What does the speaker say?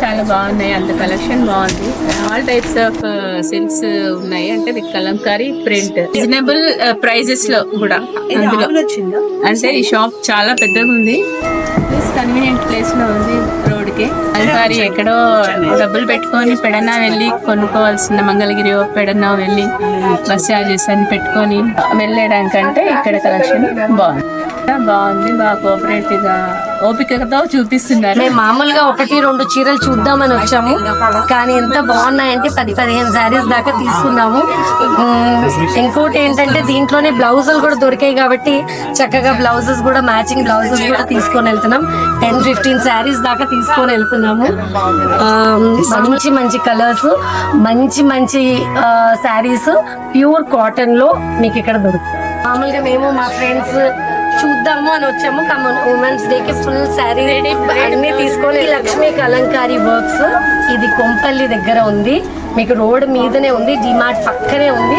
చాలా బాగున్నాయి, అంత కలెక్షన్ బాగుంది. ఆల్ టైప్స్ ఆఫ్ సిల్క్స్ ఉన్నాయి. అంటే ఇది కలంకారీ ప్రింట్ రీజనబుల్ ప్రైజెస్ లో కూడా. అందులో అంటే ఈ షాప్ చాలా పెద్దగా ఉంది, ప్లస్ కన్వీనియంట్ ప్లేస్ లో ఉంది. రోడ్ కి కలంకారీ ఎక్కడో డబ్బులు పెట్టుకొని పెడనా వెళ్ళి కొనుక్కోవాల్సిన, మంగళగిరి పెడనా వెళ్ళి బస్ చార్జెస్ అని పెట్టుకొని వెళ్ళడానికంటే ఇక్కడ కలెక్షన్ బాగుంది. బాగా కోఆపరేటివ్ గా ఓపికతో చూపిస్తున్నారు. మేము మామూలుగా 1-2 చీరలు చూద్దామని వచ్చాము, కానీ ఎంత బాగున్నాయంటే 10-15 శారీస్ దాకా తీసుకున్నాము. ఇంకోటి ఏంటంటే దీంట్లోనే బ్లౌజులు కూడా దొరికాయి కాబట్టి చక్కగా బ్లౌజెస్ కూడా మ్యాచింగ్ బ్లౌజెస్ కూడా తీసుకొని వెళ్తున్నాం. 10-15 శారీస్ దాకా తీసుకొని వెళ్తున్నాము. మంచి మంచి కలర్స్, మంచి మంచి శారీస్ ప్యూర్ కాటన్ లో మీకు ఇక్కడ దొరుకుతాయి. మామూలుగా మేము మా ఫ్రెండ్స్ చూద్దాము అని వచ్చాము. ఉమెన్స్ డే కి ఫుల్ శారీ అన్ని తీసుకొని. లక్ష్మీ కలంకారీ వర్క్స్, ఇది కొంపల్లి దగ్గర ఉంది, మీకు రోడ్ మీదనే ఉంది, డిమార్ట్ పక్కనే ఉంది.